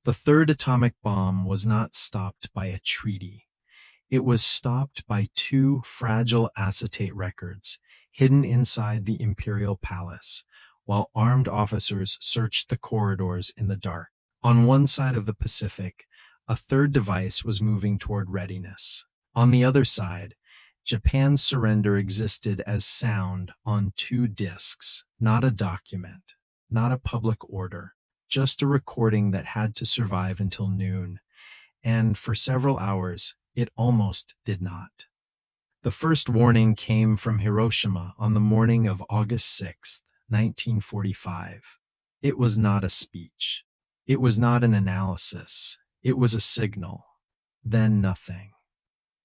The third atomic bomb was not stopped by a treaty. It was stopped by two fragile acetate records hidden inside the Imperial Palace, while armed officers searched the corridors in the dark. On one side of the Pacific, a third device was moving toward readiness. On the other side, Japan's surrender existed as sound on two discs, not a document, not a public order, just a recording that had to survive until noon, and for several hours, it almost did not. The first warning came from Hiroshima on the morning of August 6, 1945. It was not a speech. It was not an analysis. It was a signal. Then nothing.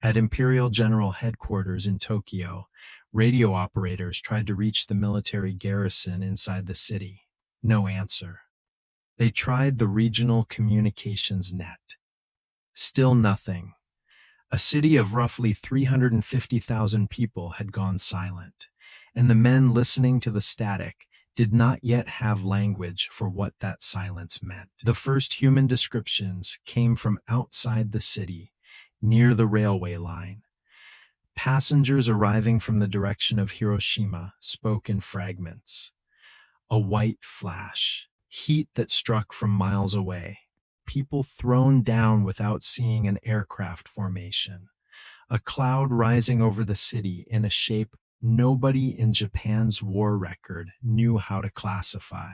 At Imperial General Headquarters in Tokyo, radio operators tried to reach the military garrison inside the city. No answer. They tried the regional communications net. Still nothing. A city of roughly 350,000 people had gone silent, and the men listening to the static did not yet have language for what that silence meant. The first human descriptions came from outside the city, near the railway line. Passengers arriving from the direction of Hiroshima spoke in fragments. A white flash, heat that struck from miles away, people thrown down without seeing an aircraft formation, a cloud rising over the city in a shape nobody in Japan's war record knew how to classify.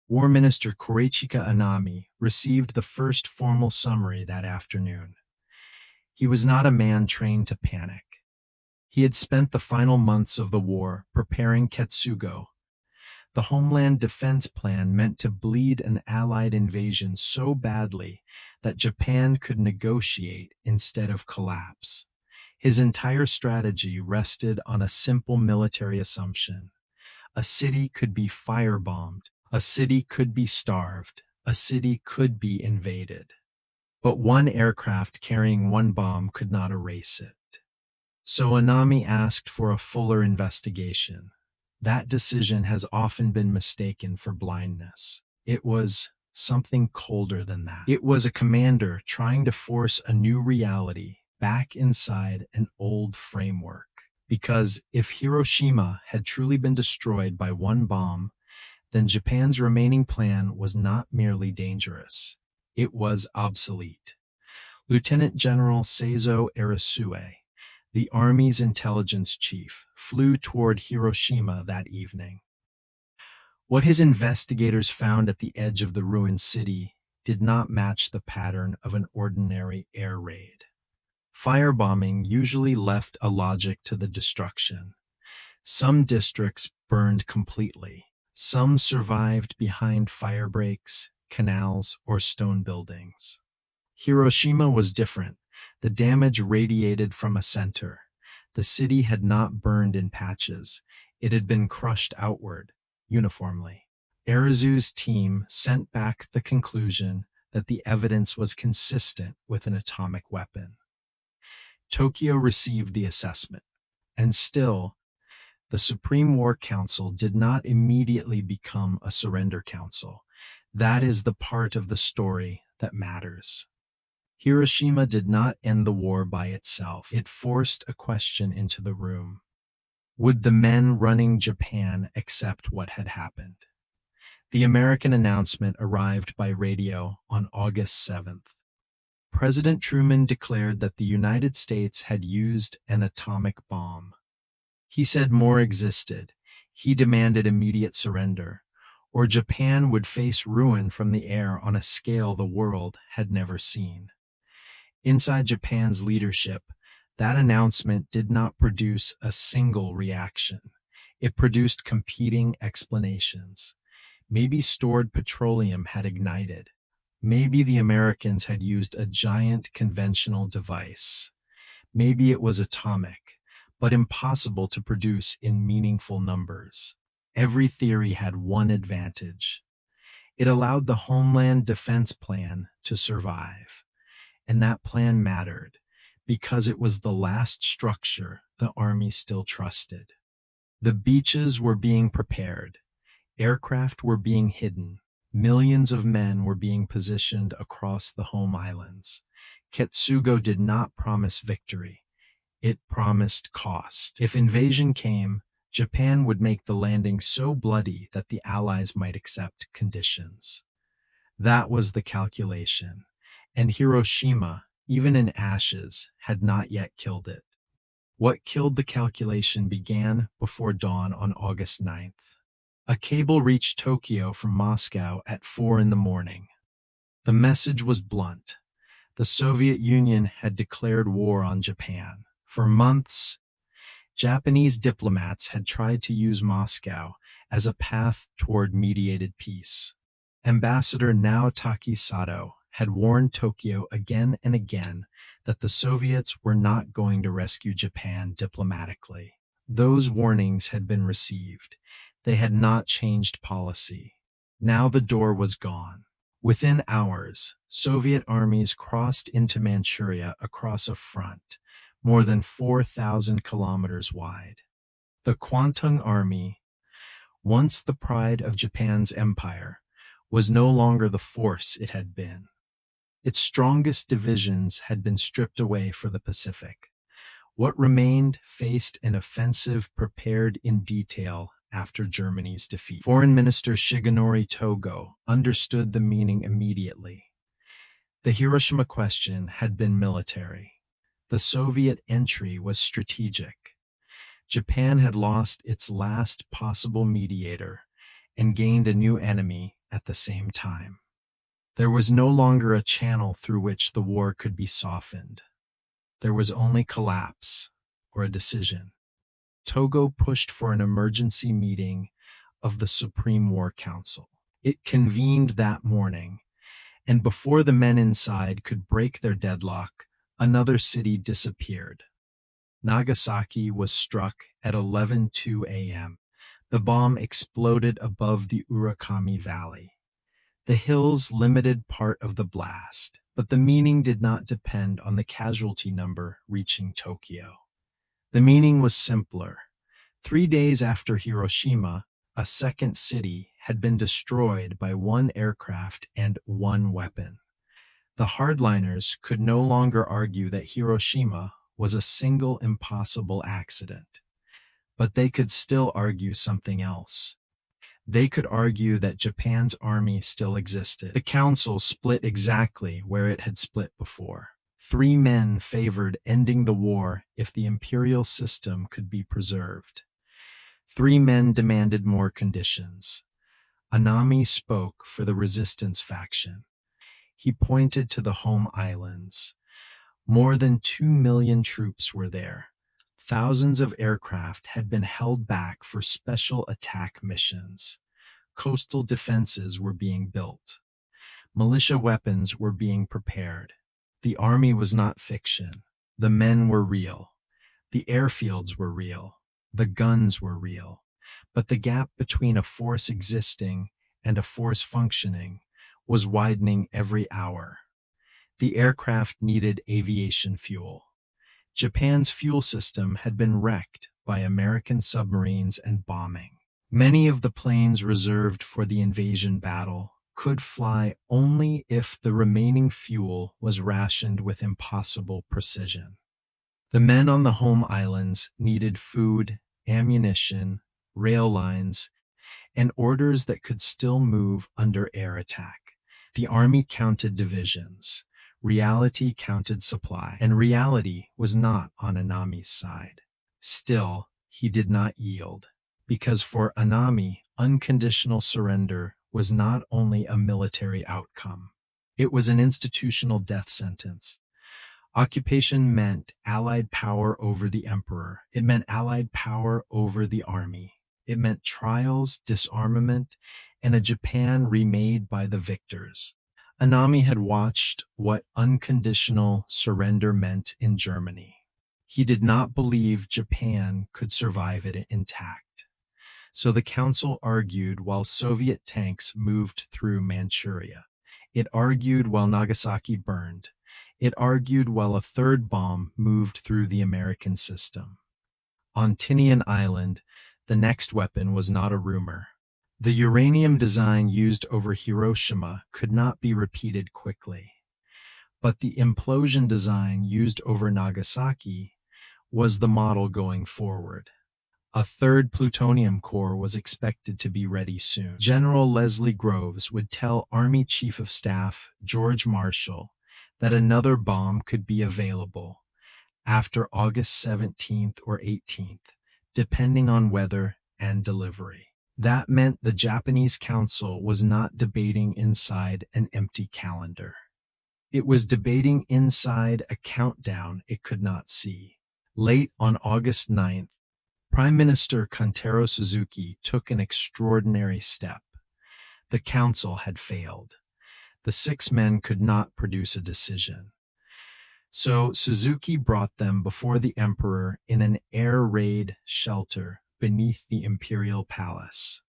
War Minister Koichika Anami received the first formal summary that afternoon. He was not a man trained to panic. He had spent the final months of the war preparing Ketsugo. The Homeland Defense Plan meant to bleed an Allied invasion so badly that Japan could negotiate instead of collapse. His entire strategy rested on a simple military assumption. A city could be firebombed, a city could be starved, a city could be invaded. But one aircraft carrying one bomb could not erase it. So Anami asked for a fuller investigation. That decision has often been mistaken for blindness. It was something colder than that. It was a commander trying to force a new reality back inside an old framework. Because if Hiroshima had truly been destroyed by one bomb, then Japan's remaining plan was not merely dangerous. It was obsolete. Lieutenant General Seizo Arasue, the Army's intelligence chief, flew toward Hiroshima that evening. What his investigators found at the edge of the ruined city did not match the pattern of an ordinary air raid. Firebombing usually left a logic to the destruction. Some districts burned completely. Some survived behind fire breaks, canals, or stone buildings. Hiroshima was different. The damage radiated from a center. The city had not burned in patches. It had been crushed outward, uniformly. Arasu's team sent back the conclusion that the evidence was consistent with an atomic weapon. Tokyo received the assessment, and still, the Supreme War Council did not immediately become a surrender council. That is the part of the story that matters. Hiroshima did not end the war by itself. It forced a question into the room. Would the men running Japan accept what had happened? The American announcement arrived by radio on August 7th. President Truman declared that the United States had used an atomic bomb. He said more existed. He demanded immediate surrender, or Japan would face ruin from the air on a scale the world had never seen. Inside Japan's leadership, that announcement did not produce a single reaction. It produced competing explanations. Maybe stored petroleum had ignited. Maybe the Americans had used a giant conventional device. Maybe it was atomic, but impossible to produce in meaningful numbers. Every theory had one advantage. It allowed the Homeland Defense Plan to survive. And that plan mattered because it was the last structure the Army still trusted. The beaches were being prepared. Aircraft were being hidden. Millions of men were being positioned across the home islands. Ketsugo did not promise victory. It promised cost. If invasion came, Japan would make the landing so bloody that the Allies might accept conditions. That was the calculation, and Hiroshima, even in ashes, had not yet killed it. What killed the calculation began before dawn on August 9th. A cable reached Tokyo from Moscow at 4 in the morning. The message was blunt. The Soviet Union had declared war on Japan. For months, Japanese diplomats had tried to use Moscow as a path toward mediated peace. Ambassador Naotaki Sato had warned Tokyo again and again that the Soviets were not going to rescue Japan diplomatically. Those warnings had been received. They had not changed policy. Now the door was gone. Within hours, Soviet armies crossed into Manchuria across a front more than 4,000 kilometers wide. The Kwantung Army, once the pride of Japan's empire, was no longer the force it had been. Its strongest divisions had been stripped away for the Pacific. What remained faced an offensive prepared in detail after Germany's defeat. Foreign Minister Shigenori Togo understood the meaning immediately. The Hiroshima question had been military. The Soviet entry was strategic. Japan had lost its last possible mediator and gained a new enemy at the same time. There was no longer a channel through which the war could be softened. There was only collapse or a decision. Togo pushed for an emergency meeting of the Supreme War Council. It convened that morning, and before the men inside could break their deadlock, another city disappeared. Nagasaki was struck at 11:02 a.m. The bomb exploded above the Urakami Valley. The hills limited part of the blast, but the meaning did not depend on the casualty number reaching Tokyo. The meaning was simpler. 3 days after Hiroshima, a second city had been destroyed by one aircraft and one weapon. The hardliners could no longer argue that Hiroshima was a single impossible accident, but they could still argue something else. They could argue that Japan's army still existed. The council split exactly where it had split before. 3 men favored ending the war if the imperial system could be preserved. 3 men demanded more conditions. Anami spoke for the resistance faction. He pointed to the home islands. More than 2 million troops were there. Thousands of aircraft had been held back for special attack missions. Coastal defenses were being built. Militia weapons were being prepared. The army was not fiction. The men were real. The airfields were real. The guns were real. But the gap between a force existing and a force functioning was widening every hour. The aircraft needed aviation fuel. Japan's fuel system had been wrecked by American submarines and bombing. Many of the planes reserved for the invasion battle could fly only if the remaining fuel was rationed with impossible precision. The men on the home islands needed food, ammunition, rail lines, and orders that could still move under air attack. The army counted divisions. Reality counted supply, and reality was not on Anami's side. Still, he did not yield, because for Anami, unconditional surrender was not only a military outcome. It was an institutional death sentence. Occupation meant Allied power over the emperor. It meant Allied power over the army. It meant trials, disarmament, and a Japan remade by the victors. Anami had watched what unconditional surrender meant in Germany. He did not believe Japan could survive it intact. So the council argued while Soviet tanks moved through Manchuria. It argued while Nagasaki burned. It argued while a third bomb moved through the American system. On Tinian Island, the next weapon was not a rumor, The uranium design used over Hiroshima could not be repeated quickly, but the implosion design used over Nagasaki was the model going forward. A third plutonium core was expected to be ready soon. General Leslie Groves would tell Army Chief of Staff George Marshall that another bomb could be available after August 17th or 18th, depending on weather and delivery. That meant the Japanese council was not debating inside an empty calendar. It was debating inside a countdown it could not see. Late on August 9th, Prime Minister Kantaro Suzuki took an extraordinary step. The council had failed. The 6 men could not produce a decision. So Suzuki brought them before the emperor in an air raid shelter beneath the Imperial Palace.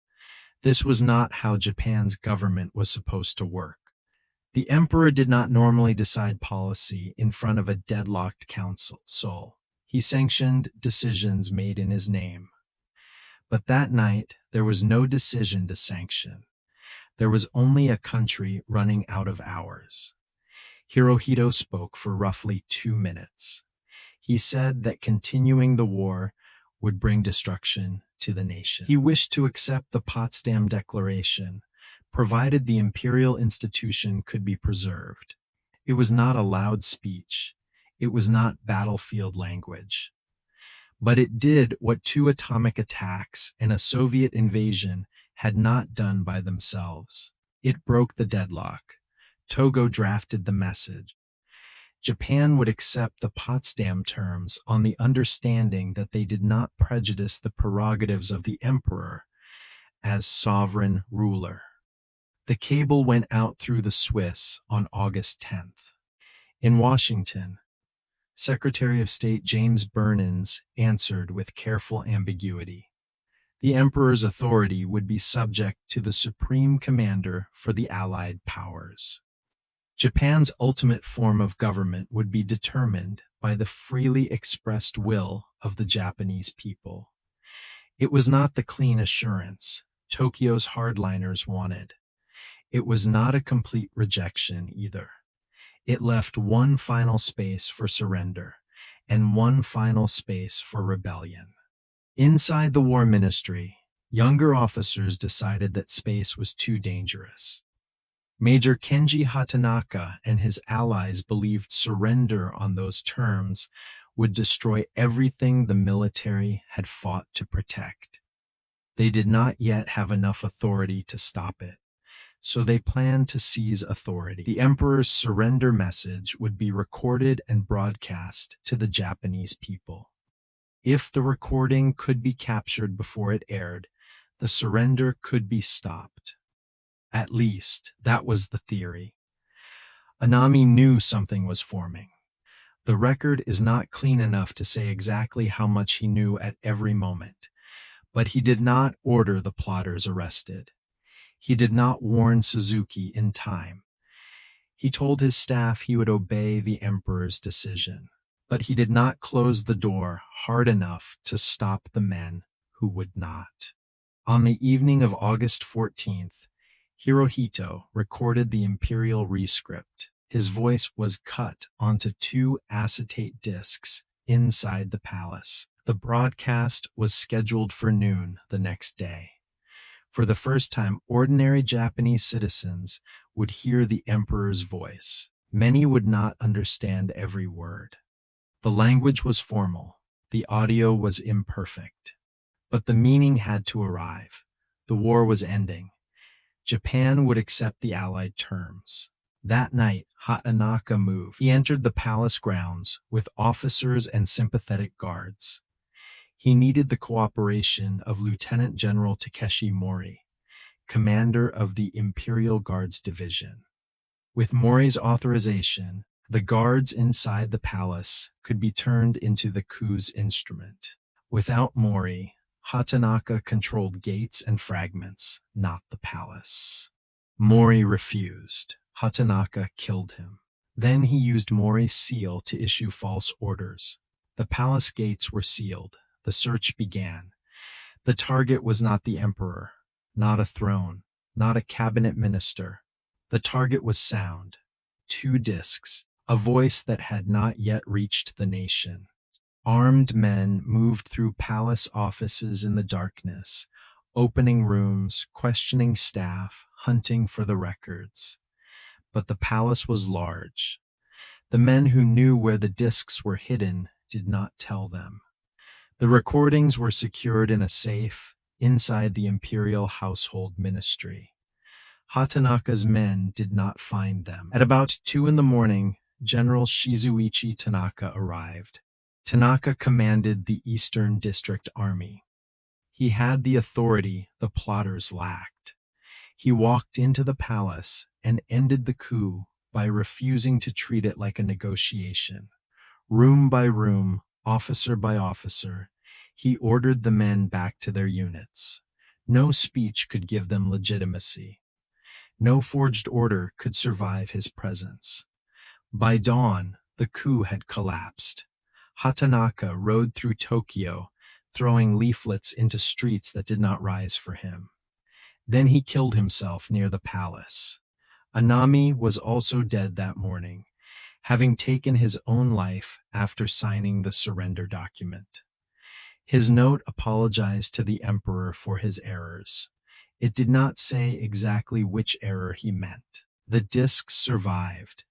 This was not how Japan's government was supposed to work. The emperor did not normally decide policy in front of a deadlocked council. He sanctioned decisions made in his name. But that night, there was no decision to sanction. There was only a country running out of hours. Hirohito spoke for roughly 2 minutes. He said that continuing the war would bring destruction to the nation. He wished to accept the Potsdam Declaration, provided the imperial institution could be preserved. It was not a loud speech. It was not battlefield language. But it did what 2 atomic attacks and a Soviet invasion had not done by themselves. It broke the deadlock. Togo drafted the message. Japan would accept the Potsdam terms on the understanding that they did not prejudice the prerogatives of the emperor as sovereign ruler. The cable went out through the Swiss on August 10th. In Washington, Secretary of State James Burnins answered with careful ambiguity. The emperor's authority would be subject to the supreme commander for the Allied powers. Japan's ultimate form of government would be determined by the freely expressed will of the Japanese people. It was not the clean assurance Tokyo's hardliners wanted. It was not a complete rejection either. It left one final space for surrender and one final space for rebellion. Inside the War Ministry, younger officers decided that space was too dangerous. Major Kenji Hatanaka and his allies believed surrender on those terms would destroy everything the military had fought to protect. They did not yet have enough authority to stop it, so they planned to seize authority. The emperor's surrender message would be recorded and broadcast to the Japanese people. If the recording could be captured before it aired, the surrender could be stopped. At least, that was the theory. Anami knew something was forming. The record is not clean enough to say exactly how much he knew at every moment, but he did not order the plotters arrested. He did not warn Suzuki in time. He told his staff he would obey the emperor's decision, but he did not close the door hard enough to stop the men who would not. On the evening of August 14th, Hirohito recorded the Imperial rescript. His voice was cut onto 2 acetate discs inside the palace. The broadcast was scheduled for noon the next day. For the first time, ordinary Japanese citizens would hear the emperor's voice. Many would not understand every word. The language was formal. The audio was imperfect. But the meaning had to arrive. The war was ending. Japan would accept the Allied terms. That night, Hatanaka moved. He entered the palace grounds with officers and sympathetic guards. He needed the cooperation of Lieutenant General Takeshi Mori, commander of the Imperial Guards Division. With Mori's authorization, the guards inside the palace could be turned into the coup's instrument. Without Mori, Hatanaka controlled gates and fragments, not the palace. Mori refused. Hatanaka killed him. Then he used Mori's seal to issue false orders. The palace gates were sealed. The search began. The target was not the emperor, not a throne, not a cabinet minister. The target was sound. 2 discs, a voice that had not yet reached the nation. Armed men moved through palace offices in the darkness, opening rooms, questioning staff, hunting for the records. But the palace was large. The men who knew where the discs were hidden did not tell them. The recordings were secured in a safe inside the Imperial Household Ministry. Hatanaka's men did not find them. At about 2 in the morning, General Shizuichi Tanaka arrived. Tanaka commanded the Eastern District Army. He had the authority the plotters lacked. He walked into the palace and ended the coup by refusing to treat it like a negotiation. Room by room, officer by officer, he ordered the men back to their units. No speech could give them legitimacy. No forged order could survive his presence. By dawn, the coup had collapsed. Hatanaka rode through Tokyo, throwing leaflets into streets that did not rise for him. Then he killed himself near the palace. Anami was also dead that morning, having taken his own life after signing the surrender document. His note apologized to the emperor for his errors. It did not say exactly which error he meant. The discs survived.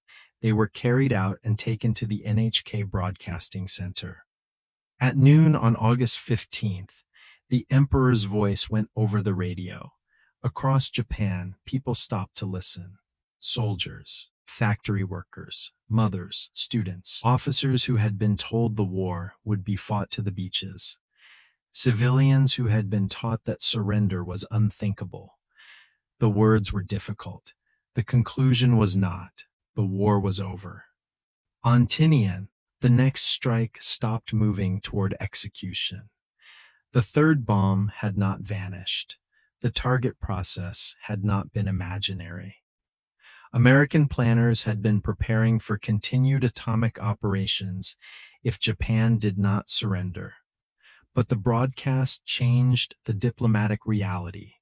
They were carried out and taken to the NHK Broadcasting Center. At noon on August 15th, the emperor's voice went over the radio. Across Japan, people stopped to listen. Soldiers, factory workers, mothers, students, officers who had been told the war would be fought to the beaches. Civilians who had been taught that surrender was unthinkable. The words were difficult. The conclusion was not. The war was over. On Tinian, the next strike stopped moving toward execution. The third bomb had not vanished. The target process had not been imaginary. American planners had been preparing for continued atomic operations if Japan did not surrender. But the broadcast changed the diplomatic reality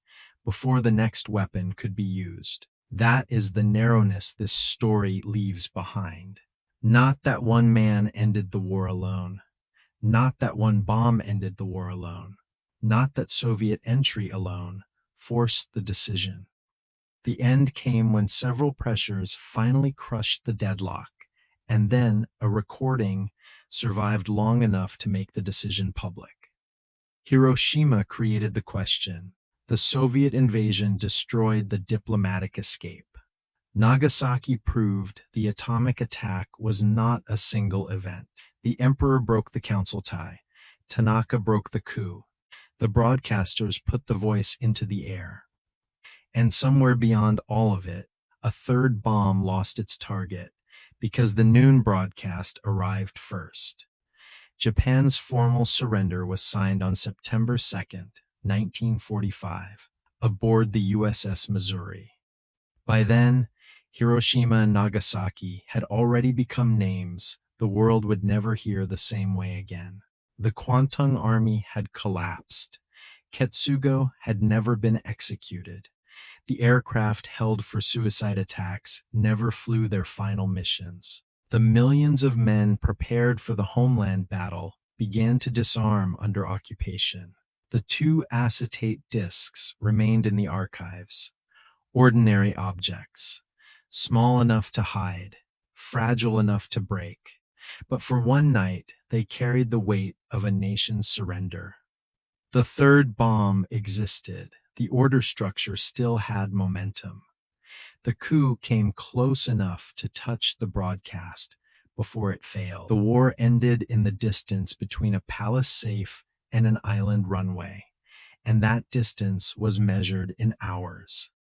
before the next weapon could be used. That is the narrowness this story leaves behind. Not that one man ended the war alone. Not that one bomb ended the war alone. Not that Soviet entry alone forced the decision. The end came when several pressures finally crushed the deadlock, and then a recording survived long enough to make the decision public. Hiroshima created the question. The Soviet invasion destroyed the diplomatic escape. Nagasaki proved the atomic attack was not a single event. The emperor broke the council tie. Tanaka broke the coup. The broadcasters put the voice into the air. And somewhere beyond all of it, a third bomb lost its target because the noon broadcast arrived first. Japan's formal surrender was signed on September 2nd, 1945, aboard the USS Missouri. By then, Hiroshima and Nagasaki had already become names the world would never hear the same way again. The Kwantung Army had collapsed. Ketsugo had never been executed. The aircraft held for suicide attacks never flew their final missions. The millions of men prepared for the homeland battle began to disarm under occupation. The 2 acetate discs remained in the archives. Ordinary objects, small enough to hide, fragile enough to break. But for one night, they carried the weight of a nation's surrender. The third bomb existed. The order structure still had momentum. The coup came close enough to touch the broadcast before it failed. The war ended in the distance between a palace safe and an island runway, and that distance was measured in hours.